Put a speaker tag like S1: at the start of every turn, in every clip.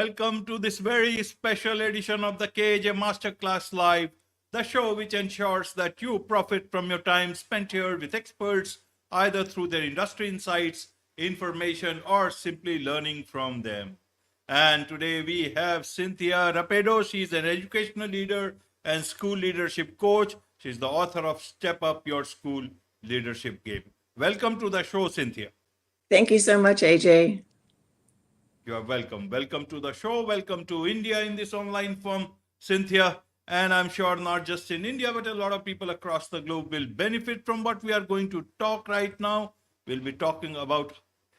S1: welcome to this very special edition of the KJ Masterclass Live, the show which ensures that you profit from your time spent here with experts, either through their industry insights, information, or simply learning from them. And today we have Cynthia Rapaido. She's an educational leader and school leadership coach. She's the author of Step Up Your School Leadership Game. Welcome to the show, Cynthia.
S2: Thank you so much, AJ.
S1: You are welcome. Welcome to the show. Welcome to India in this online form, Cynthia. And I'm sure not just in India, but a lot of people across the globe will benefit from what we are going to talk right now. We'll be talking about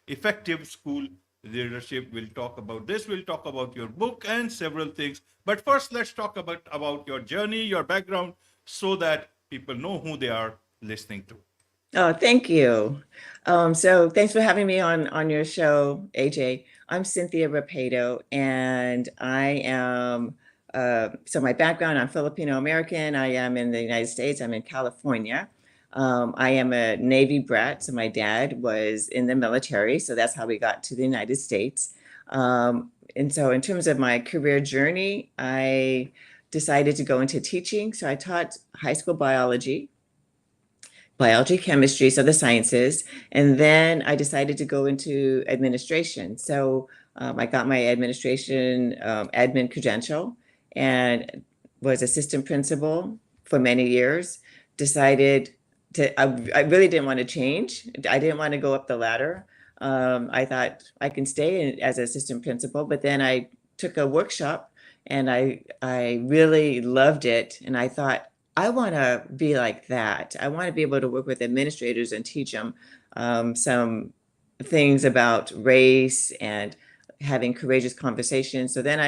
S1: effective school leadership. We'll talk about this. We'll talk about your book and several things. But first, let's talk about your journey, your background, so that people know who they are listening to.
S2: Oh, thank you. So thanks for having me on your show, AJ. I'm Cynthia Rapaido, and I am, so my background, I'm Filipino American. I am in the United States. I'm in California. I am a Navy brat, so my dad was in the military, so that's how we got to the United States. And so in terms of my career journey, I decided to go into teaching. So I taught high school biology, chemistry, so the sciences. And then I decided to go into administration. So I got my administration admin credential and was assistant principal for many years. Decided I really didn't want to change. I didn't want to go up the ladder. I thought I can stay as assistant principal, but then I took a workshop and I really loved it. And I thought, I want to be like that. I want to be able to work with administrators and teach them some things about race and having courageous conversations. So then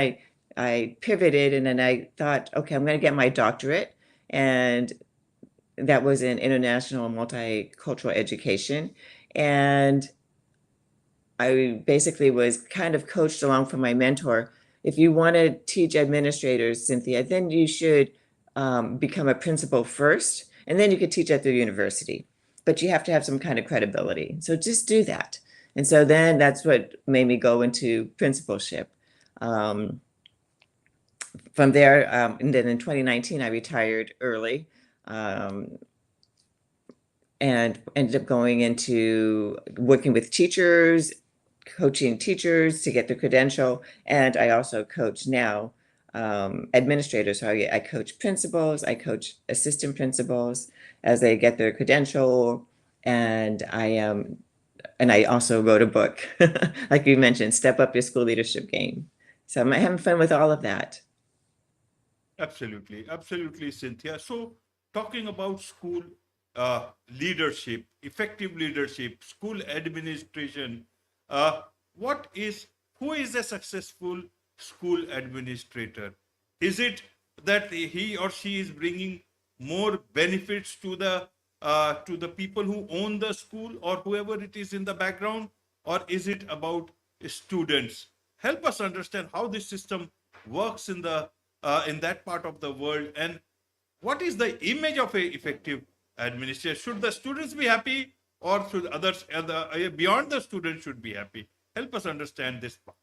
S2: I pivoted, and then I thought, okay, I'm going to get my doctorate. And that was in international multicultural education. And I basically was kind of coached along from my mentor. If you want to teach administrators, Cynthia, then you should become a principal first, and then you could teach at the university. But you have to have some kind of credibility. So just do that. And so then that's what made me go into principalship. From there, and then in 2019, I retired early and ended up going into working with teachers, coaching teachers to get the credential. And I also coach now administrators. So I coach principals, I coach assistant principals as they get their credential. And I also wrote a book, like you mentioned, Step Up Your School Leadership Game. So I'm having fun with all of that.
S1: Absolutely, absolutely, Cynthia. So talking about school leadership, effective leadership, school administration, who is a successful school administrator? Is it that he or she is bringing more benefits to the people who own the school or whoever it is in the background, or is it about students? Help us understand how this system works in that part of the world, and what is the image of a effective administrator? Should the students be happy, or should others beyond the students should be happy? Help us understand this part.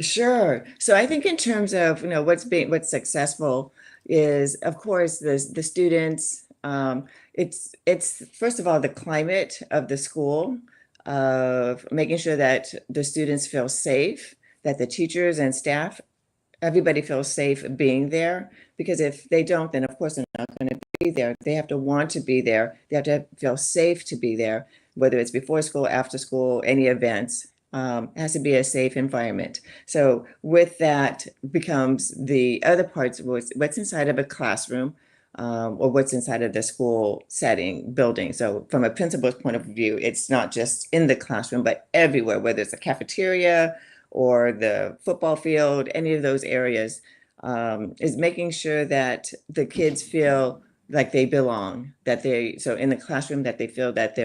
S2: Sure. So I think in terms of what's successful is, of course, the students. It's first of all the climate of the school, of making sure that the students feel safe, that the teachers and staff, everybody feels safe being there. Because if they don't, then of course they're not going to be there. They have to want to be there. They have to feel safe to be there, whether it's before school, after school, any events. It has to be a safe environment. So with that becomes the other parts, what's inside of a classroom, or what's inside of the school setting, building. So from a principal's point of view, it's not just in the classroom, but everywhere, whether it's the cafeteria or the football field, any of those areas, is making sure that the kids feel like they belong, so in the classroom, that they feel that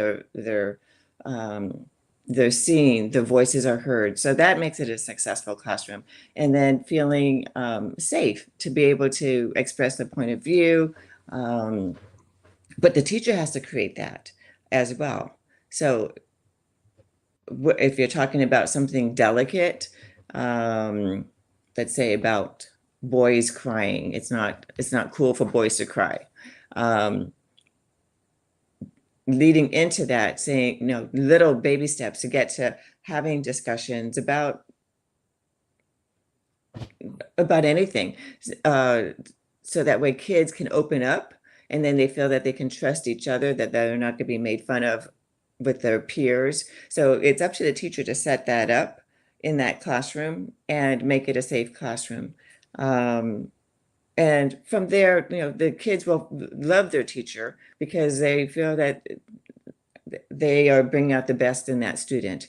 S2: they're seen, their voices are heard. So that makes it a successful classroom. And then feeling safe to be able to express their point of view. But the teacher has to create that as well. So if you're talking about something delicate, let's say about boys crying. It's not cool for boys to cry. Um, Leading into that, saying, little baby steps to get to having discussions about anything, uh, so that way kids can open up and then they feel that they can trust each other, that they're not going to be made fun of with their peers. So it's up to the teacher to set that up in that classroom and make it a safe classroom. Um, and from there, the kids will love their teacher because they feel that they are bringing out the best in that student.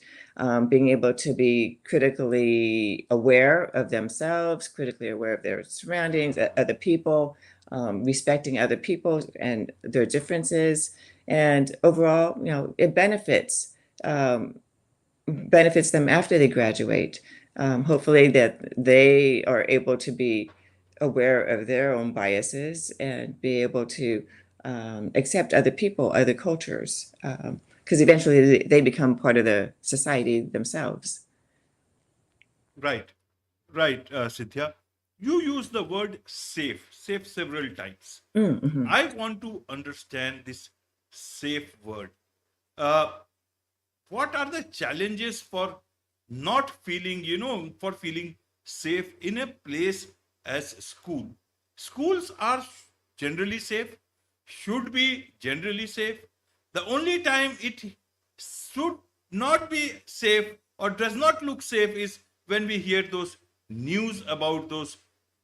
S2: Being able to be critically aware of themselves, critically aware of their surroundings, other people, respecting other people and their differences. And overall, it benefits them after they graduate. Hopefully that they are able to be aware of their own biases and be able to accept other people, other cultures, because eventually they become part of the society themselves.
S1: Right, right, Cynthia. You use the word safe several times.
S2: Mm-hmm.
S1: I want to understand this safe word. Uh, what are the challenges for not feeling, for feeling safe in a place as school? Schools are generally safe, should be generally safe. The only time it should not be safe or does not look safe is when we hear those news about those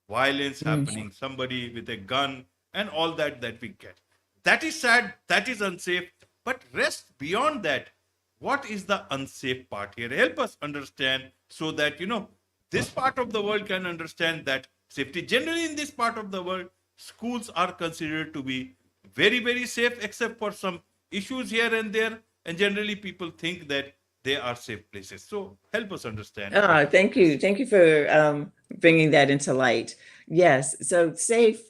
S1: violence
S2: Mm-hmm.
S1: happening, somebody with a gun and all that we get. That is sad, that is unsafe. But rest beyond that, what is the unsafe part here? Help us understand so that this part of the world can understand that safety. Generally, in this part of the world, schools are considered to be very, very safe, except for some issues here and there. And generally, people think that they are safe places. So, help us understand
S2: Ah, thank you.
S1: this.
S2: Thank you for bringing that into light. Yes. So safe,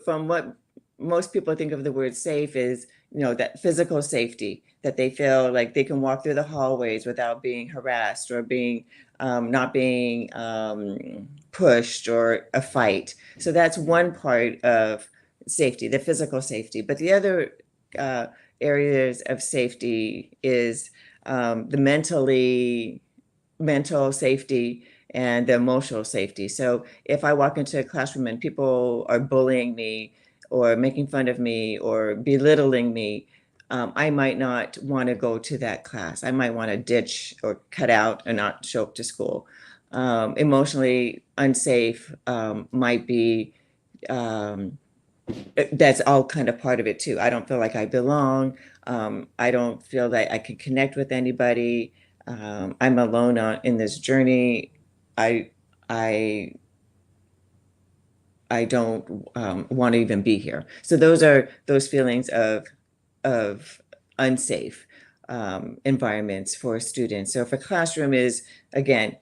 S2: from what most people think of the word safe is, that physical safety, that they feel like they can walk through the hallways without being harassed or being not being pushed or a fight. So that's one part of safety, the physical safety. But the other uh, areas of safety is the mental safety and the emotional safety. So if I walk into a classroom and people are bullying me or making fun of me or belittling me, I might not want to go to that class. I might want to ditch or cut out and not show up to school. Emotionally unsafe might be um, that's all kind of part of it too. I don't feel like I belong. I don't feel that I can connect with anybody. I'm alone in this journey. I I I don't want to even be here. So those are those feelings of unsafe environments for students. So if a classroom is again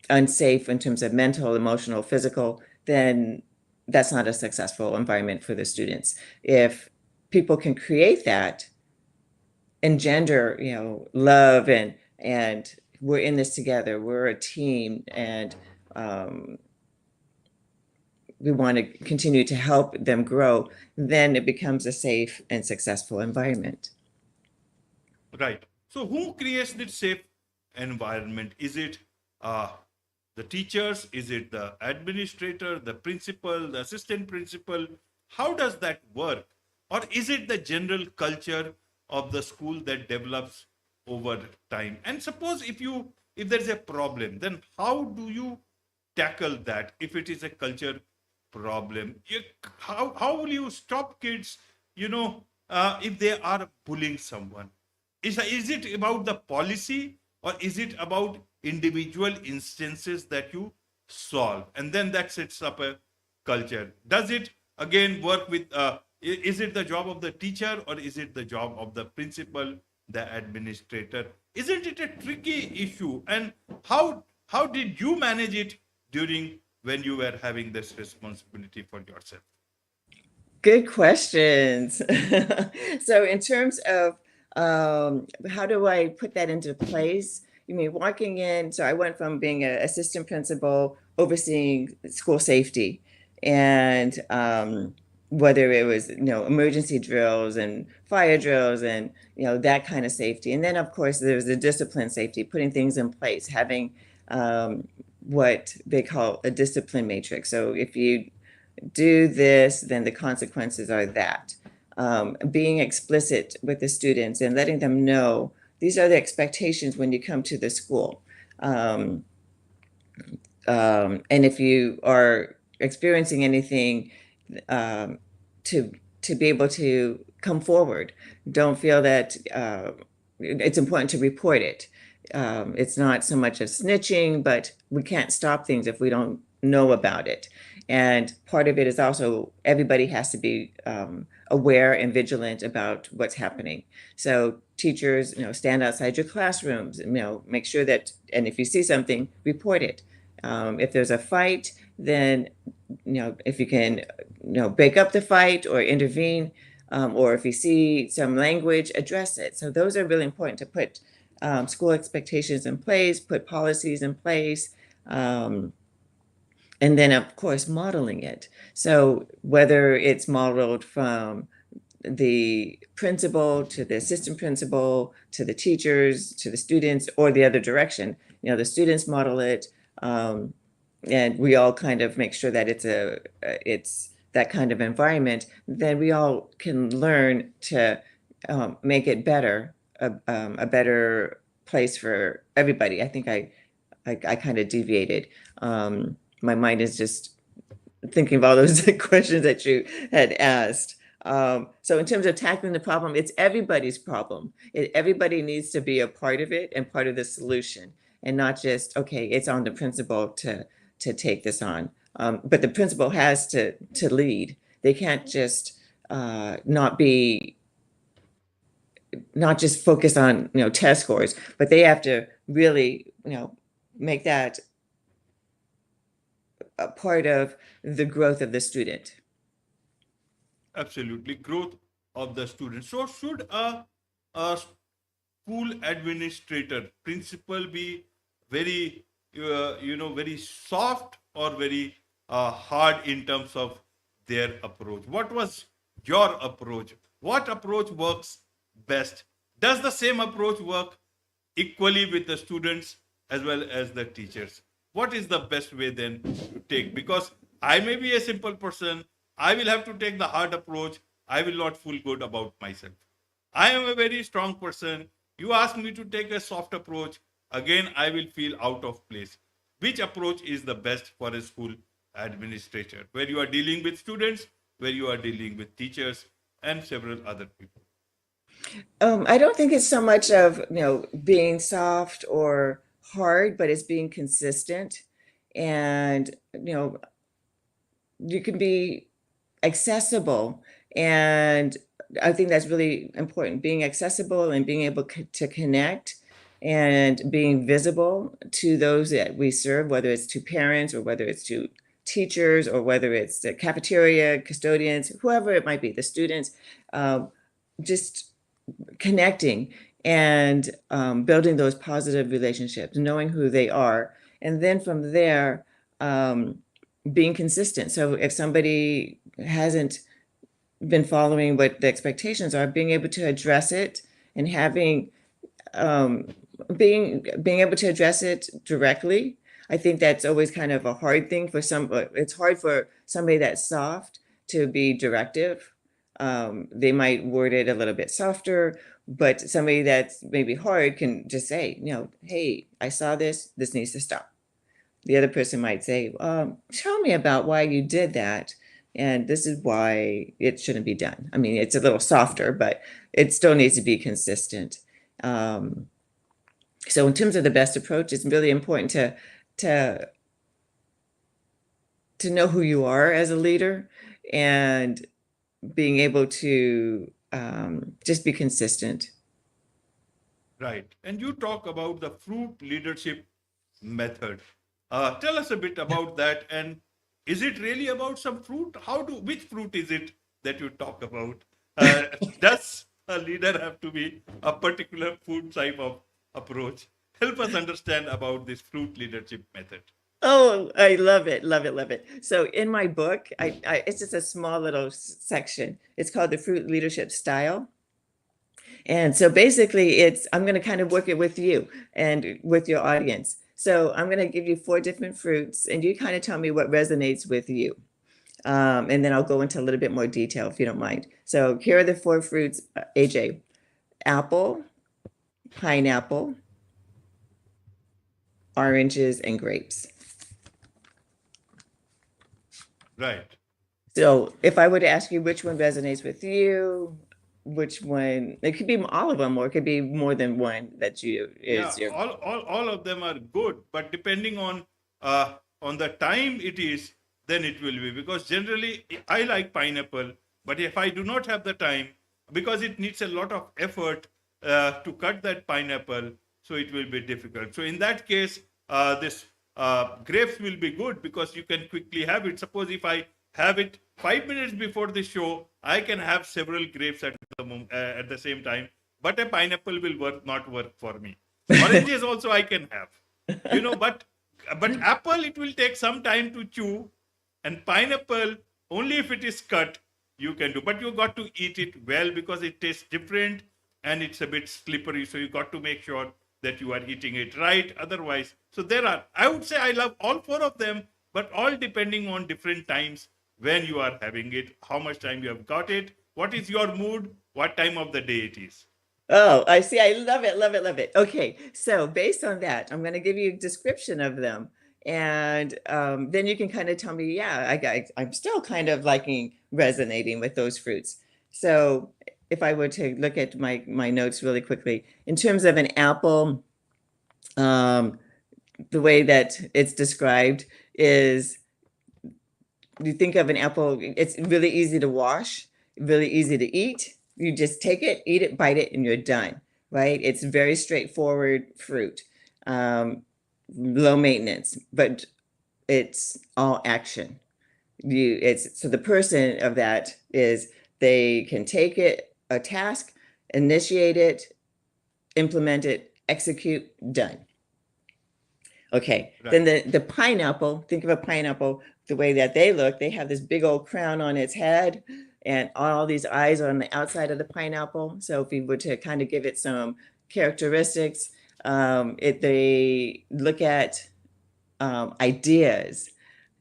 S2: unsafe in terms of mental, emotional, physical, then that's not a successful environment for the students. If people can create that, engender, love and we're in this together, we're a team, and um, we want to continue to help them grow, then it becomes a safe and successful environment.
S1: Right. So, who creates this safe environment? Is it uh, the teachers? Is it the administrator, the principal, the assistant principal? How does that work? Or is it the general culture of the school that develops over time? And suppose if there's a problem, then how do you tackle that if it is a culture problem? How will you stop kids, if they are bullying someone? Is it about the policy or is it about individual instances that you solve? And then that sets up a culture. Does it again work with, is it the job of the teacher or is it the job of the principal, the administrator? Isn't it a tricky issue? And how did you manage it during when you were having this responsibility for yourself?
S2: Good questions. So in terms of how do I put that into place You mean walking in? So I went from being an assistant principal overseeing school safety and whether it was, emergency drills and fire drills and, that kind of safety. And then, of course, there's the discipline safety, putting things in place, having what they call a discipline matrix. So if you do this, then the consequences are that. Being explicit with the students and letting them know these are the expectations when you come to the school. Um, and if you are experiencing anything, um, to be able to come forward. Don't feel that it's important to report it. It's not so much of snitching, but we can't stop things if we don't know about it. And part of it is also everybody has to be aware and vigilant about what's happening. So teachers, stand outside your classrooms, make sure that, and if you see something, report it. If there's a fight, then, if you can, break up the fight or intervene, or if you see some language, address it. So those are really important to put school expectations in place, put policies in place, and then, of course, modeling it. So whether it's modeled from the principal to the assistant principal to the teachers to the students or the other direction, the students model it, and we all kind of make sure that it's that kind of environment, then we all can learn to make it better, a better place for everybody. I think I kind of deviated. My mind is just thinking of all those questions that you had asked. So in terms of tackling the problem, it's everybody's problem. Everybody needs to be a part of it and part of the solution, and not just, okay, it's on the principal to take this on. But the principal has to lead. They can't just not just focus on test scores, but they have to really make that a part of the growth of the student.
S1: Absolutely, growth of the student. So should a school administrator, principal be very very soft or very hard in terms of their approach? What was your approach? What approach works best? Does the same approach work equally with the students as well as the teachers? What is the best way then to take? Because I may be a simple person, I will have to take the hard approach. I will not feel good about myself. I am a very strong person. You ask me to take a soft approach, again, I will feel out of place. Which approach is the best for a school administrator, where you are dealing with students, where you are dealing with teachers, and several other people?
S2: I don't think it's so much of, being soft or hard, but it's being consistent. And, you can be accessible. And I think that's really important, being accessible and being able to connect and being visible to those that we serve, whether it's to parents or whether it's to teachers or whether it's the cafeteria, custodians, whoever it might be, the students, just connecting and building those positive relationships, knowing who they are. And then from there, being consistent. So if somebody hasn't been following what the expectations are, being able to address it and having being able to address it directly. I think that's always kind of a hard thing for some. It's hard for somebody that's soft to be directive. They might word it a little bit softer, but somebody that's maybe hard can just say, hey, I saw this. This needs to stop. The other person might say, tell me about why you did that. And this is why it shouldn't be done. I mean, it's a little softer, but it still needs to be consistent. So in terms of the best approach, it's really important to know who you are as a leader and being able to just be consistent.
S1: Right. And you talk about the fruit leadership method. Tell us a bit about that. And is it really about some fruit? Which fruit is it that you talk about? Does a leader have to be a particular food type of approach? Help us understand about this fruit leadership method.
S2: Oh, I love it, love it, love it. So in my book, it's just a small little section. It's called the Fruit Leadership Style. And so basically, I'm going to kind of work it with you and with your audience. So I'm going to give you four different fruits, and you kind of tell me what resonates with you. And then I'll go into a little bit more detail if you don't mind. So here are the four fruits, AJ: apple, pineapple, oranges, and grapes.
S1: Right.
S2: So if I were to ask you which one resonates with you, which one, it could be all of them, or it could be more than one that you
S1: Yeah,
S2: is your.
S1: all of them are good, but depending on the time it is, then it will be, because generally I like pineapple, but if I do not have the time, because it needs a lot of effort to cut that pineapple, so it will be difficult. So in that case, this grapes will be good because you can quickly have it. Suppose if I have it 5 minutes before the show, I can have several grapes at the same time, but a pineapple will not work for me. Oranges also I can have, but apple it will take some time to chew, and pineapple only if it is cut you can do. But you got to eat it well because it tastes different and it's a bit slippery. So you got to make sure that you are eating it right. Otherwise, so there are. I would say I love all four of them, but all depending on different times when you are having it, how much time you have got it, what is your mood, what time of the day it is.
S2: Oh, I see. I love it, love it, love it. Okay, so based on that, I'm going to give you a description of them, and then you can kind of tell me, yeah, I'm still kind of liking resonating with those fruits. So if I were to look at my notes really quickly, in terms of an apple, um, the way that it's described is you think of an apple, it's really easy to wash, really easy to eat. You just take it, eat it, bite it, and you're done, right? It's very straightforward fruit, low maintenance, but it's all action. It's so the person of that is they can take it, a task, initiate it, implement it, execute, done. Okay, then
S1: Right.
S2: the pineapple, think of a pineapple, the way that they look, they have this big old crown on its head and all these eyes are on the outside of the pineapple. So if we were to kind of give it some characteristics, they look at ideas,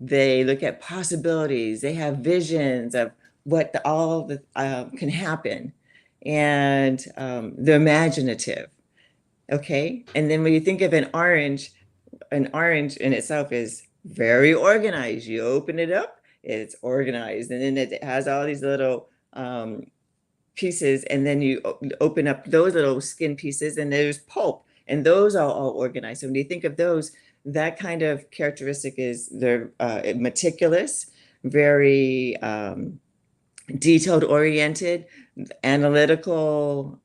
S2: they look at possibilities, they have visions of what all the can happen, and they're imaginative. Okay, and then when you think of an orange in itself is very organized. You open it up, it's organized, and then it has all these little pieces, and then you open up those little skin pieces, and there's pulp, and those are all organized. So when you think of those, that kind of characteristic is they're meticulous, very detailed oriented, analytical,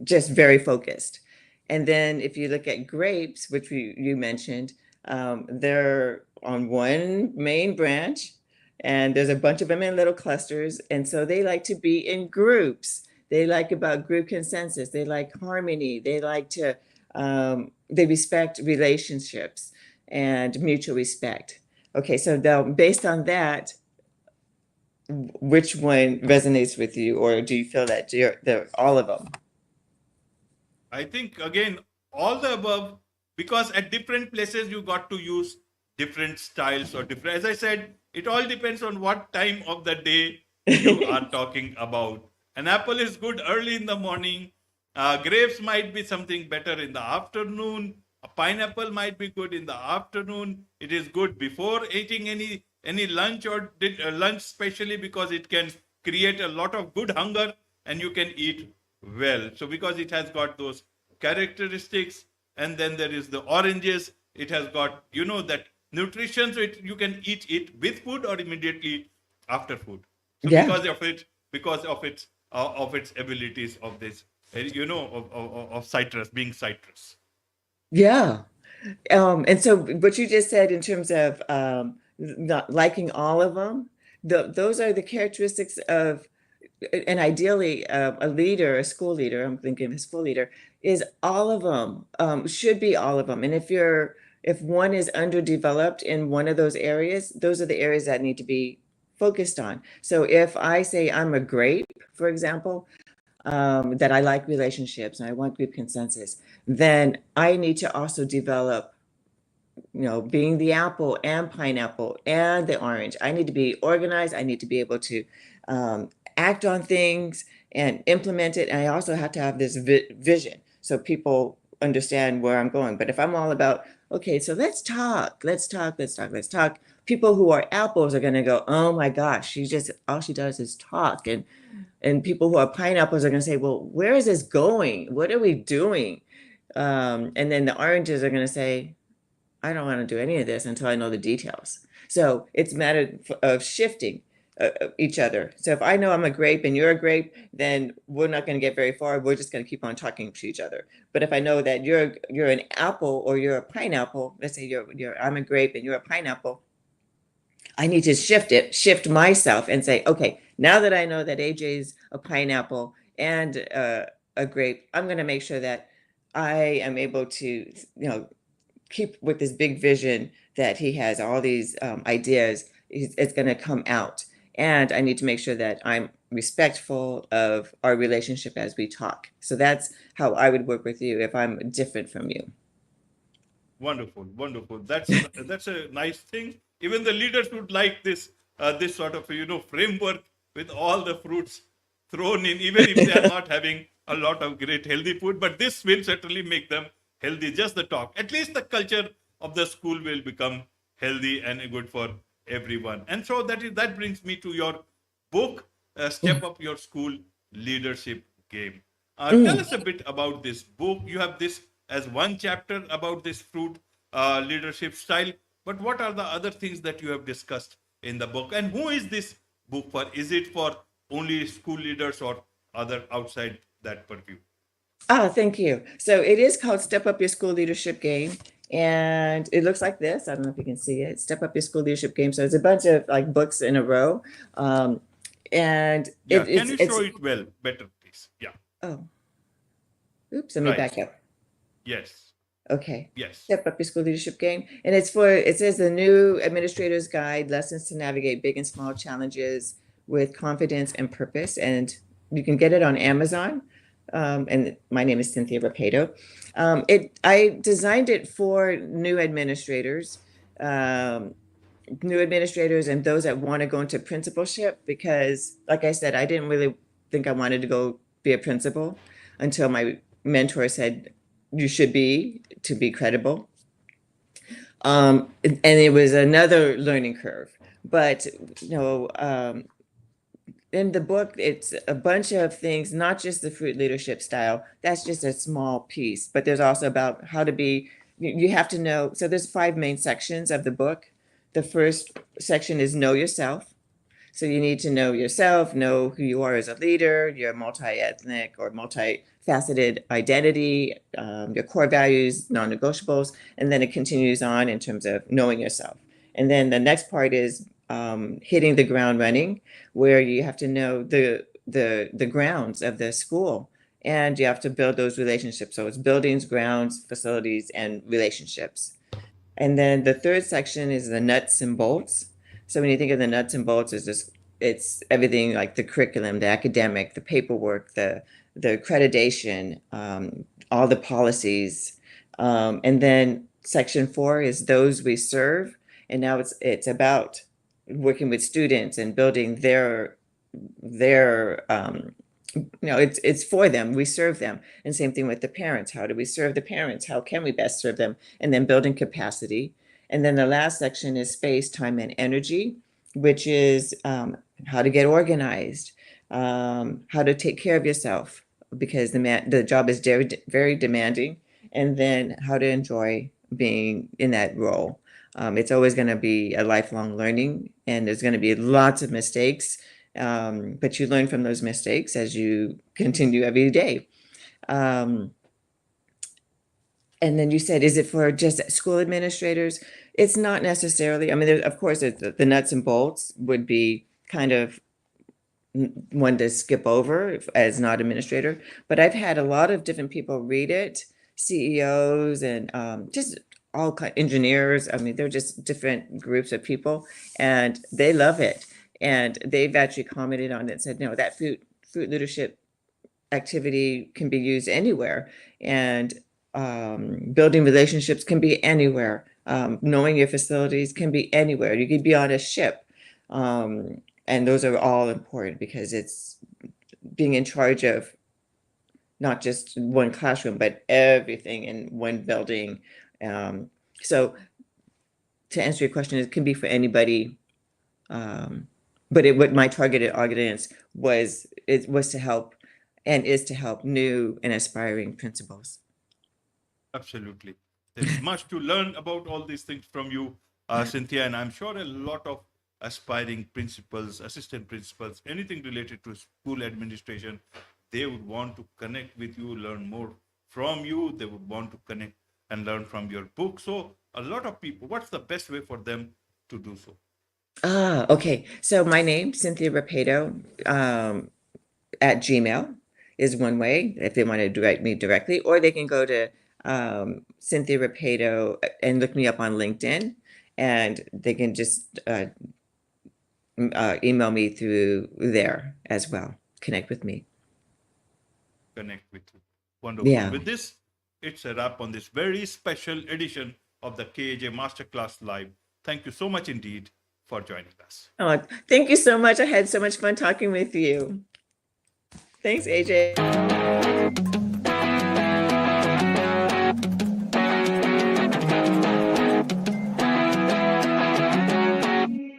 S2: just very focused. And then if you look at grapes, which you mentioned, they're on one main branch, and there's a bunch of them in little clusters. And so they like to be in groups. They like about group consensus. They like harmony. They like to, they respect relationships and mutual respect. Okay, so now based on that, which one resonates with you, or do you feel that they're all of them?
S1: I think again, all the above, because at different places you got to use different styles or different. As I said, it all depends on what time of the day you are talking about. An apple is good early in the morning. Grapes might be something better in the afternoon. A pineapple might be good in the afternoon. It is good before eating any lunch or lunch, especially because it can create a lot of good hunger and you can eat well. So because it has got those characteristics, and then there is the oranges, it has got that nutrition, so you can eat it with food or immediately after food. So
S2: Yeah.
S1: because of its abilities of this, of citrus, being citrus.
S2: Yeah. And so what you just said in terms of not liking all of them, those are the characteristics of and ideally, a leader, a school leader, I'm thinking of a school leader, is all of them, should be all of them. And if one is underdeveloped in one of those areas, those are the areas that need to be focused on. So if I say I'm a grape, for example, that I like relationships and I want group consensus, then I need to also develop, being the apple and pineapple and the orange. I need to be organized. I need to be able to act on things and implement it. And I also have to have this vision so people understand where I'm going. But if I'm all about, okay, so let's talk, let's talk, let's talk, let's talk, people who are apples are going to go, oh my gosh, all she does is talk. And people who are pineapples are going to say, well, where is this going? What are we doing? And then the oranges are going to say, I don't want to do any of this until I know the details. So it's a matter of shifting each other. So if I know I'm a grape and you're a grape, then we're not going to get very far. We're just going to keep on talking to each other. But if I know that you're an apple or you're a pineapple, let's say I'm a grape and you're a pineapple, I need to shift myself and say, okay, now that I know that AJ's a pineapple and a grape, I'm going to make sure that I am able to, keep with this big vision that he has all these ideas. It's going to come out. And I need to make sure that I'm respectful of our relationship as we talk. So that's how I would work with you if I'm different from you.
S1: Wonderful, wonderful. That's a nice thing. Even the leaders would like this sort of framework with all the fruits thrown in, even if they are not having a lot of great healthy food. But this will certainly make them healthy. Just the talk. At least the culture of the school will become healthy and good for everyone. And so that brings me to your book, Step Up Your School Leadership Game. Tell
S2: Mm.
S1: us a bit about this book. You have this as one chapter about this fruit leadership style, but what are the other things that you have discussed in the book? And who is this book for? Is it for only school leaders or other outside that purview?
S2: Thank you. So it is called Step Up Your School Leadership Game. And it looks like this. I don't know if you can see it. Step Up Your School Leadership Game. So it's a bunch of like books in a row. And
S1: Yeah, can you show it well, better, please? Yeah,
S2: oh, oops, let me
S1: right.
S2: back up.
S1: Yes,
S2: Okay.
S1: yes.
S2: Step Up Your School Leadership Game. And it says the new administrator's guide, lessons to navigate big and small challenges with confidence and purpose. And you can get it on Amazon. And my name is Cynthia Rapaido. I designed it for new administrators and those that want to go into principalship, because like I said, I didn't really think I wanted to go be a principal until my mentor said, you should be to be credible. And it was another learning curve. But, in the book, it's a bunch of things, not just the fruit leadership style. That's just a small piece, but there's also about how to be, you have to know. So there's 5 main sections of the book. The first section is know yourself. So you need to know yourself, know who you are as a leader, your multi-ethnic or multifaceted identity, your core values, non-negotiables, and then it continues on in terms of knowing yourself. And then the next part is hitting the ground running, where you have to know the grounds of the school, and you have to build those relationships. So it's buildings, grounds, facilities, and relationships. And then the third section is the nuts and bolts. So when you think of the nuts and bolts, it's everything like the curriculum, the academic, the paperwork, the accreditation, all the policies. And then section 4 is those we serve. And now it's about working with students and building their it's for them. We serve them. And same thing with the parents. How do we serve the parents? How can we best serve them? And then building capacity. And then the last section is space, time, and energy, which is how to get organized, how to take care of yourself, because the job is very, very demanding, and then how to enjoy being in that role. It's always going to be a lifelong learning, and there's going to be lots of mistakes, but you learn from those mistakes as you continue every day. Um, and then you said, is it for just school administrators? It's not necessarily. I mean, of course, the nuts and bolts would be kind of one to skip over as not administrator, but I've had a lot of different people read it, CEOs and just all kind engineers. I mean, they're just different groups of people, and they love it. And they've actually commented on it and said, no, that fruit leadership activity can be used anywhere, and building relationships can be anywhere. Knowing your facilities can be anywhere. You could be on a ship. And those are all important because it's being in charge of not just one classroom, but everything in one building. So to answer your question, it can be for anybody. But what my targeted audience was to help and is to help new and aspiring principals.
S1: Absolutely. There's much to learn about all these things from you, Cynthia, and I'm sure a lot of aspiring principals, assistant principals, anything related to school administration, they would want to connect with you, learn more from you. They would want to connect and learn from your book. So, a lot of people, what's the best way for them to do so?
S2: Okay. So my name, Cynthia Rapaido, at Gmail is one way if they want to direct me directly, or they can go to Cynthia Rapaido and look me up on LinkedIn, and they can just email me through there as well. Connect with me.
S1: Connect with you. Wonderful.
S2: Yeah.
S1: With this, it's a wrap on this very special edition of the KAJ Masterclass Live. Thank you so much indeed for joining us.
S2: Oh, thank you so much. I had so much fun talking with you. Thanks, AJ.